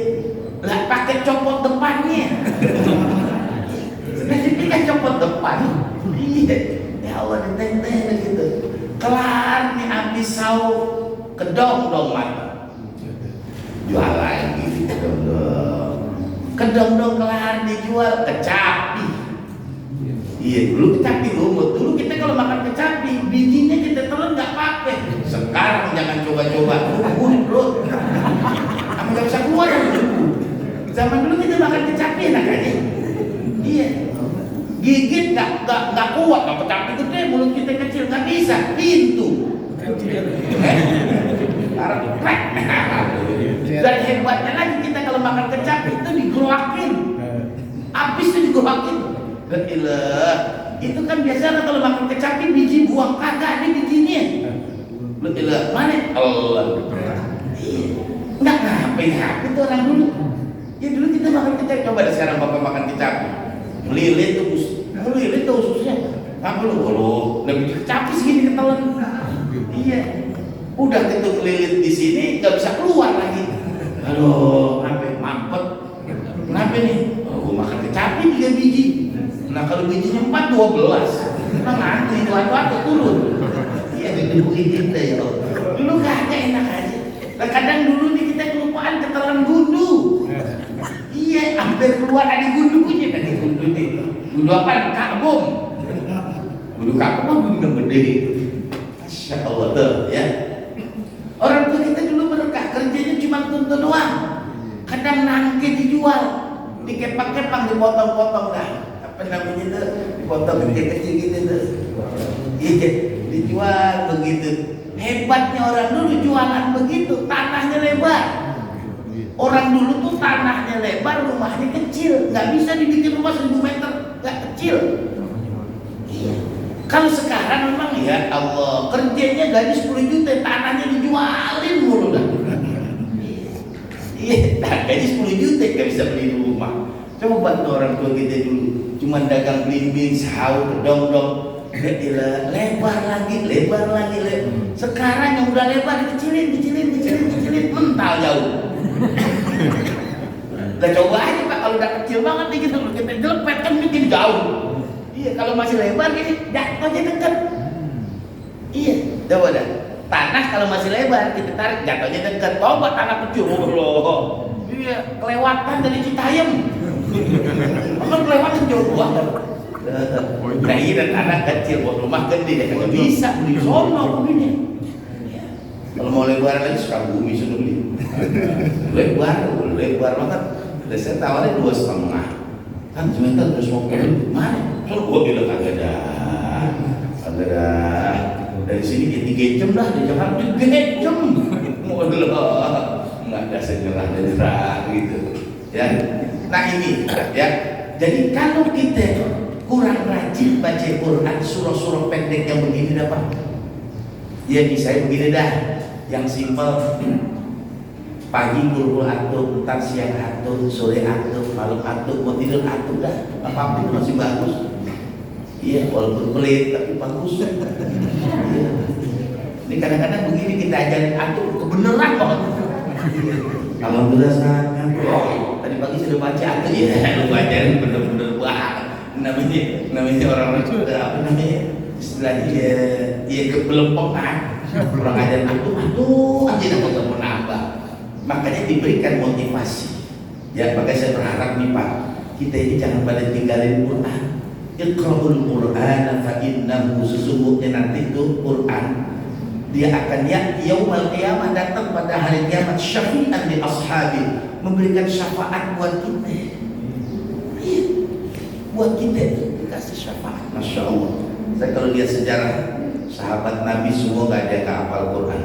lah pakai copot depannya. Sendal jepit kan copot depan. Iya. Ya Allah, ditenteng gitu. Kelar nih habis sahur, kedong mata. Jual lagi kedong kelar dijual, kecapi. Iya, dulu kecapi lumut. Dulu kita kalau makan kecapi, bijinya kita telan nggak pakai. Sekarang jangan coba-coba, bro. Kamu nggak bisa keluar. Zaman dulu kita makan kecapi enak aja. Iya. Gigit nggak kuat, nggak kecapi gede, mulut kita kecil nggak bisa, pintu. Dan hebatnya lagi kita kalau makan kecapi itu digeroakin, habis itu digeroakin. Gila, itu kan biasanya kalau makan kecapi biji buang, kagak ada bijinya. Gila, mana? Allah. Nggak ngapain itu orang dulu. Ya dulu kita makan kecapi, coba deh sekarang bapak makan kecapi. Melilit tuh ususnya. Apa lu lebih kecapi segini ketelan. Iya. Udah ketuk lilit di sini nggak bisa keluar lagi. Aduh, sampai mampet. Kenapa nih? Oh, gua makan kecapi 3 biji. Nah kalau bijinya 4, 12. Nah nanti itu turun. Iya, dibukin kita ya. Dulu kagak enak aja. Kadang dulu nih kita kelupaan ketelan gundu. Iya, hampir keluar ada gundunya tadi gundu nih. Gundu apa? Karbon. Gundu karbon gundu gede. Masya Allah tuh ya. Orang tua kita dulu berkah, kerjanya cuma tuntun doang. Kadang nangke dijual, dikepang-kepang, dipotong-potong dah. Apa namanya tuh? Dipotong kecil-kecil gitu tuh. Iya, dijual begitu. Hebatnya orang dulu jualan begitu, tanahnya lebar. Orang dulu tuh tanahnya lebar, rumahnya kecil, nggak bisa dibikin rumah 1000 meter, nggak kecil. Iya. Kalau sekarang memang ya Allah, kerjanya gaji 10 juta, tanahnya dijualin mulu dah. Iya, gaji 10 juta nggak bisa beli rumah. Coba tuh orang tua kita dulu, cuma dagang belimbing, sahu, kedong-dong. Lebar lagi. Sekarang yang udah lebar kecilin, mental jauh. Udah coba aja Pak, kalau udah kecil banget nih gitu, kita jelepet kan bikin jauh. Iya, kalau masih lebar gini, jatuhnya dekat. Iya, coba dah. Tanah kalau masih lebar, kita tarik jatuhnya dekat. Coba tanah kecil, loh. Iya, kelewatan dari Citayam. Emang kelewatan jauh banget. Nah ini dan anak kecil buat rumah gede ya nggak bisa beli sono begini. Kalau mau lebar lagi suka bumi sudah beli. lebar banget. Dan saya tawarnya 2,5. Kan cuma itu 250 mana? Kalau gua bilang agak dah. Dari sini dia 3 jam dah di Jakarta 3 jam. Mau nggak ada senyerah gitu. Ya. Nah ini ya. Jadi kalau kita kurang rajin baca Quran, surah-surah pendek yang begini dapat. Ya misalnya begini dah, yang simpel. Pagi guru atuk, ntar siang atuk, sore atuk, malam atuk, mau tidur atuk dah. Apa itu masih bagus. Iya, walaupun pelit tapi bagus. Iya. Ini kadang-kadang begini kita ajarin atuk kebenaran banget. Alhamdulillah sangat. Tadi pagi sudah baca atuk ya, lu bacain bener-bener banget. namanya orang-orang juga apa namanya istilahnya ya kebelempokan orang ajar atuh aja dapat menambah, makanya diberikan motivasi ya. Makanya saya berharap nih Pak, kita ini jangan pada tinggalin Quran. Iqra'ul Quran fa innahu, sesungguhnya nanti itu Quran dia akan yaumul qiyamah, datang pada hari kiamat, syafi'an li ashabi, memberikan syafaat buat kita. Buat kita dikasih syafaat, masya Allah. Saya kalau lihat sejarah sahabat Nabi semua gak ada yang hafal Quran.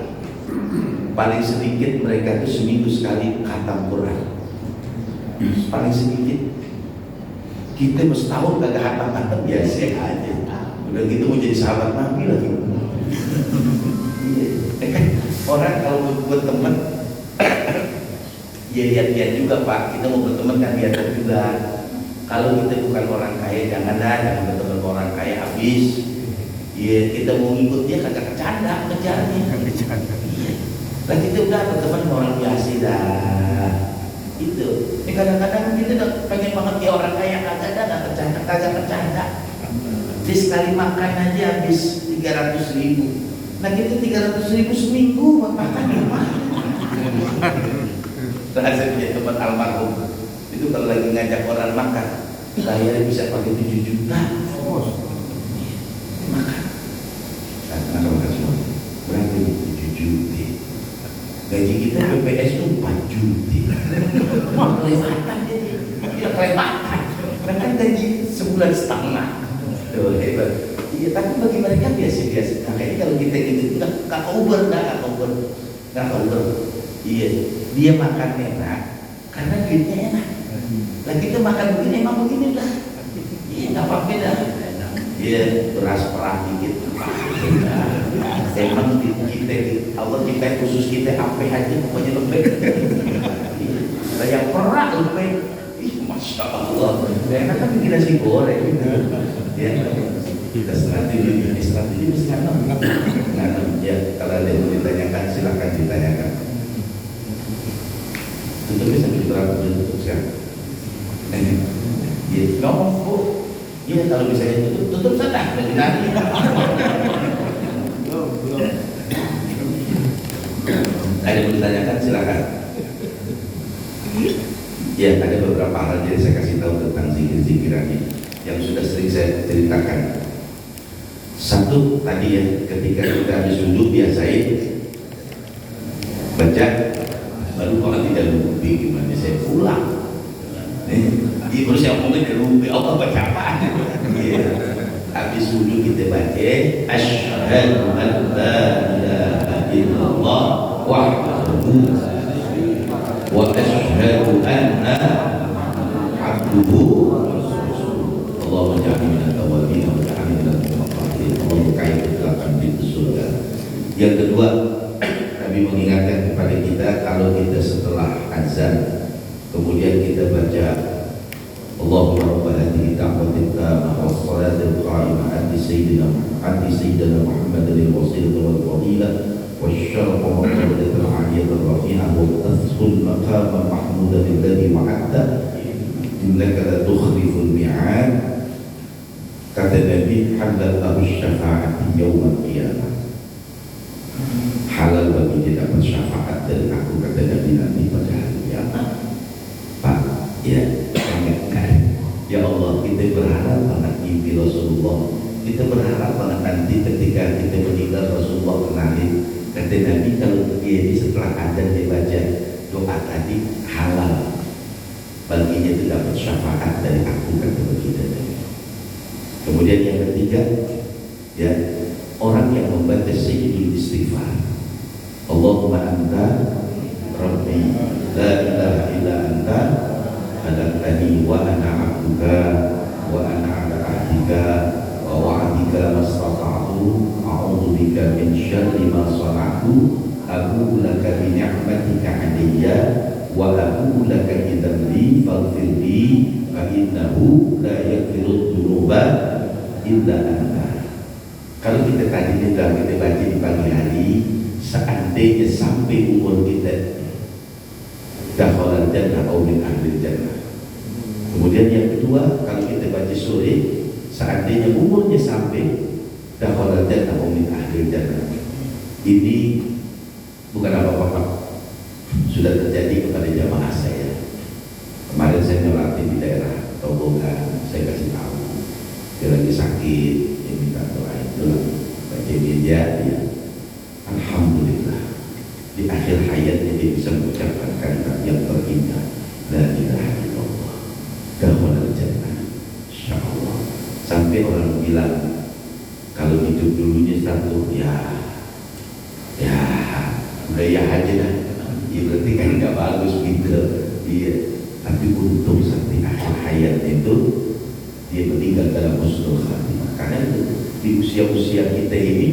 Paling sedikit mereka itu seminggu sekali khatam Quran. Paling sedikit. Kita setahun kagak khatam biasa aja. Udah gitu mau jadi sahabat Nabi lagi. Kan orang kalau buat teman, ya lihat-lihat juga Pak. Kita mau berteman kan lihat juga. Kalau kita bukan orang kaya, jangan berteman orang kaya habis. Iya, kita mau ngikut dia kagak kecanda ngejarnya. Iya. Lah kita udah berteman sama orang biasa dah. Itu. Kadang-kadang kita udah pengen banget dia orang kaya, kagak kecanda. Dia sekali makan aja habis 300.000. Nah kita 300.000 seminggu buat makan di rumah. Saya punya tempat almarhum. Itu kalau lagi ngajak orang makan, saya bisa pakai 7 juta. Makan. Nah, semua berarti 7 juta. Gaji kita BPS itu 4 juta. Wah, kelewatan jadi. Ya kelewatan. Kan gaji sebulan setengah. Tuh hebat. Iya, tapi bagi mereka biasa-biasa. Makanya kalau kita gitu nggak over. Iya, dia makan enak karena duitnya enak. Lah kita makan begini emang begini dah. Iya nggak apa-apa dah. Iya beras perah dikit. Emang kita Allah kita khusus kita apa aja pokoknya lembek. Lah yang perah lembek. Ih masya Allah. Enak kan bikin nasi goreng. Ya kita strategi mesti nanam. Ya kalau ada yang mau ditanyakan silakan ditanyakan. Tutupnya sampai berapa tutup sekarang? Iya, ngomong Bu. Iya kalau misalnya tutup sana, lagi nanti. Belum. Ada yang ditanyakan silakan. Ya ada beberapa hal jadi saya kasih tahu tentang zikir-zikirannya yang sudah sering saya ceritakan. Satu tadi ya, ketika kita habis duduk biasain baca, baru kalau tidak lupa gimana saya pulang. Ini baru saya ngomongin lupa, Allah baca apa? Iya. Habis wudhu kita baca asyhadu an la ilaha illallah wahdahu wa asyhadu anna abduhu Allahumma ja'alni minat tawabin wa ja'alni minal muttaqin. Allah berkahi kecelakaan pintu surga. Yang kedua, Nabi mengingatkan kepada kita kalau kita setelah azan kemudian kita baca Allahumma rabb hadhihi da'watin tammah was salatil qa'imah ati sayyidina Muhammadin al-wasilah wal fadilah wasyaraf wa maqadatul aliyah ar-rafi'ah wa tasful maqam mahmudan alladhi wa'adta innaka la tukhliful mi'ad. Kata Nabi, halal lahu syafa'ati yawmal qiyamah, halal bagi dia dapat syafaat dari aku, kata Nabi nanti pada hari kiamat. Pak, ya, ya Allah, kita berharap banget mimpi Rasulullah, kita berharap banget nanti ketika kita meninggal Rasulullah kenalin. Kata Nabi kalau dia setelah azan dia baca doa tadi halal baginya itu dapat syafaat dari aku, kata kita Nabi. Kemudian yang ketiga, ya, orang yang membaca sayyidul istighfar, Allahumma anta rabbi la ilaha illa anta khalaqtani wa ana 'abduka wa ana 'ala ahdika wa wa'dika mastata'tu a'udzu bika min syarri ma sana'tu abu laka bi ni'matika 'alayya wa abu laka bi dhanbi faghfir li fa innahu la yaghfiru dzunuba illa anta. Kalau kita tadi sudah kita baca di pagi hari, seandainya sampai umur kita dakhalal jannah atau min ahli jannah. Kemudian yang kedua, kalau kita baca sore, seandainya umurnya sampai dakhalal jannah atau min ahli jannah. Ini bukan apa-apa, sudah terjadi kepada jamaah saya. Kemarin saya melatih di daerah Tobogan, saya kasih tahu dia lagi sakit, dia minta doa itu, baca media dia, alhamdulillah di akhir hayatnya dia bisa mengucapkan kalimat yang terindah, la ilaha illallah dakhalal jannah insyaallah. Sampai orang bilang kalau hidup dulunya satu ya udah ya aja dah, ya berarti kan nggak bagus gitu, iya. Tapi untung sampai akhir hayatnya itu dia meninggal dalam husnul khatimah. Karena itu di usia-usia kita ini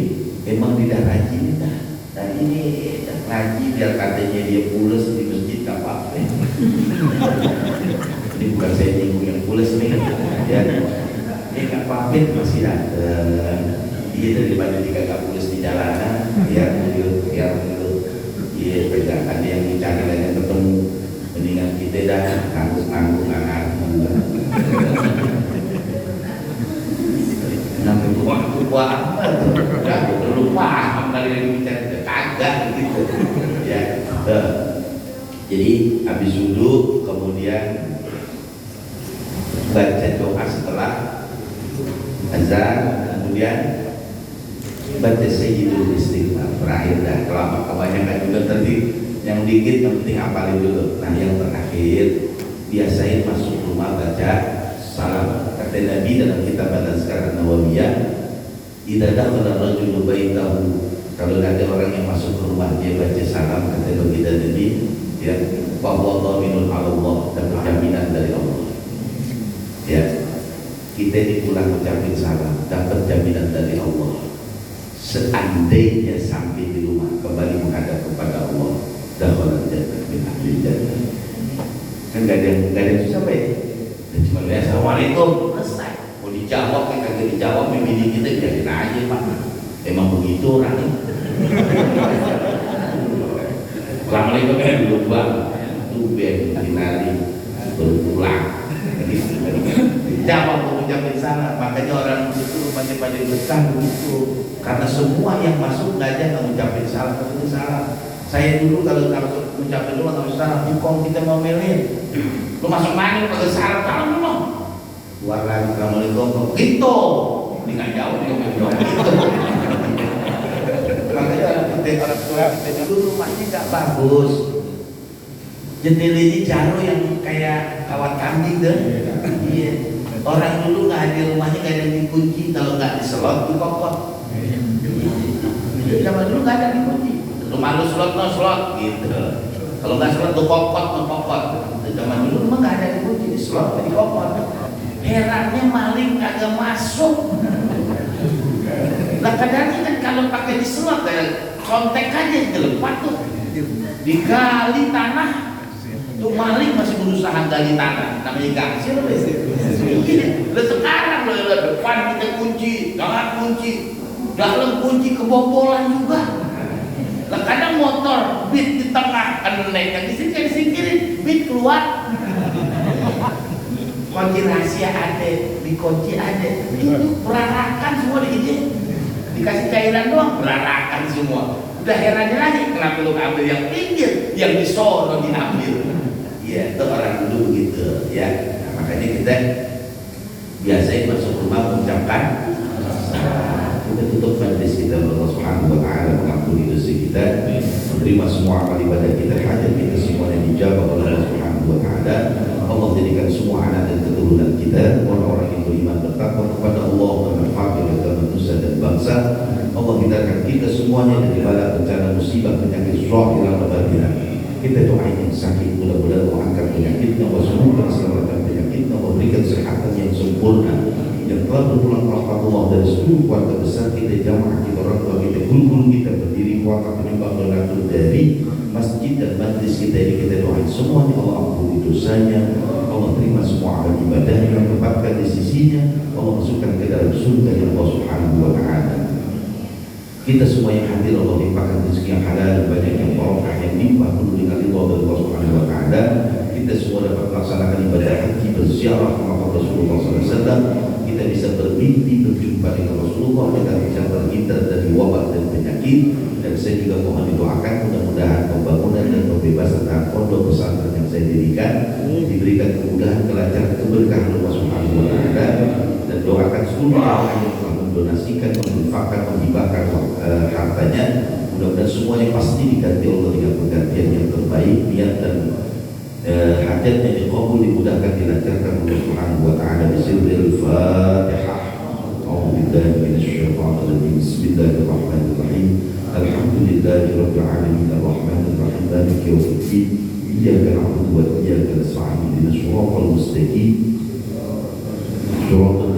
memang tidak rajin dah. Dan ini ngaji biar katanya dia pules di masjid gak apa-apa. Ini bukan saya nyinggung yang pules nih, ya. Dia gak apa-apa masih datang. Dia daripada dia gak pules di jalanan, biar dulu, iya, ada yang dicari dan yang ketemu. Mendingan kita dah nanggung namanya waktu buat udah perlu paham kali yang bicara kagak gitu ya. Jadi habis wudhu kemudian baca doa setelah azan, kemudian baca sayyidul istighfar terakhir dah. Kalau kebanyakan juga tadi yang dikit yang penting hafalin dulu. Nah yang terakhir biasain masuk rumah baca salam. Kata Nabi dalam kitab Al-Azkar An-Nawawiyah, idza dakhala ar-rajulu baitahu, kalau ada orang yang masuk ke rumah dia baca salam, kata baginda Nabi, ya, bahwa dhaminun 'ala Allah, dapat jaminan dari Allah. Ya, kita ini pulang ucapin salam, dapat jaminan dari Allah. Seandainya sampai di rumah kembali menghadap kepada Allah, dakhala jannah min ahli jannah. Kan gak ada yang susah baik. Cuma biasa assalamualaikum selesai. Mau dijawab kita gak dijawab, mimpi kita biarin aja Pak. Emang begitu orangnya. Assalamualaikum belum bang. Itu biar dinari baru pulang. Jawab mengucapin salam. Makanya orang itu rumahnya pada besar begitu. Karena semua yang masuk ngajak mengucapin salam, mengucapin salam. Saya dulu kalau mengucapin doa nggak salam, kalau kita mau melin, lu masuk mana kalau salam salam dulu. Keluar lagi assalamualaikum, gitu. Ini nggak jauh dia ngomong gitu. Makanya orang tua kita dulu rumahnya nggak bagus. Jendelanya jaro yang kayak kawat kambing deh. Iya. Orang dulu nggak ada rumahnya nggak ada dikunci, kalau nggak diselot dikokot. Zaman dulu nggak ada dikunci. Lu malu slot no slot gitu. Kalau nggak slot tuh kokot no kokot. Zaman dulu mah nggak ada dikunci di slot, di kokot. Herannya maling kagak masuk. Lah kadang kan kalau pakai di slot kontek aja dilepas tuh. Digali tanah. Tuh maling masih berusaha gali tanah. Namanya gangsi loh. Lah sekarang lo depan kita kunci, jangan kunci. Dalam kunci kebobolan juga. Lah kadang motor beat di tengah kan naik yang disingkirin beat keluar. Kunci rahasia ada, dikunci ada. Itu perarakan semua di dikasih cairan doang perarakan semua. Udah herannya lagi kenapa lu ambil yang pinggir, yang di sono diambil. Ya, itu orang dulu begitu ya. Nah, makanya kita biasanya masuk rumah mengucapkan kita tutup majlis kita Allah Subhanahu wa taala mengampuni dosa kita, menerima semua amal ibadah kita, hajat kita semuanya dijawab oleh Allah Subhanahu wa taala. Allah jadikan semua anak dan keturunan kita orang-orang yang beriman bertakwa kepada Allah, bermanfaat bagi manusia dan bangsa. Allah hindarkan kita semuanya dari bala bencana musibah penyakit zahir dan batin. Kita doain yang sakit, mudah-mudahan Allah angkat penyakitnya, Allah sembuhkan selamatkan penyakitnya, Allah berikan kesehatan yang sempurna. Yang telah berpulang rahmat Allah dari seluruh keluarga besar kita, jamaah kita, orang tua kita, guru-guru kita, berdiri wakaf penyembah donatur dari masjid dan majlis kita ini, kita doain semuanya Allah ampuni dosanya, Allah terima semua amal ibadah yang tempatkan di sisinya, Allah masukkan ke dalam surga yang Allah Subhanahu wa taala. Kita semua yang hadir Allah limpahkan rezeki yang halal dan banyak yang barokah yang limpah penuh dengan ridha dari Allah Subhanahu wa taala. Kita semua dapat melaksanakan ibadah haji berziarah kepada Rasulullah SAW. Kita bisa bermimpi berjumpa dengan Rasulullah, kita bisa terhindar dari wabah dan penyakit. Dan saya juga mohon didoakan mudah-mudahan pembangunan dan pembebasan pondok pesantren yang saya dirikan diberikan kemudahan, kelancaran, keberkahan Allah Subhanahu wa taala. Dan doakan seluruh orang yang telah mendonasikan, menginfakkan, menghibahkan hartanya, mudah-mudahan semuanya pasti diganti Allah dengan penggantian yang terbaik, niat dan hajatnya dikabul, dimudahkan, dilancarkan Allah Subhanahu wa taala. Bismillahirrahmanirrahim. A'udzubillahi minasyaitonir rajim. Bismillahirrahmanirrahim. Alhamdulillahirabbil alamin arrahmanir rahim maliki yaumiddin. Iyyaka na'budu wa iyyaka nasta'in. Ihdinas siratal mustaqim. Shiratal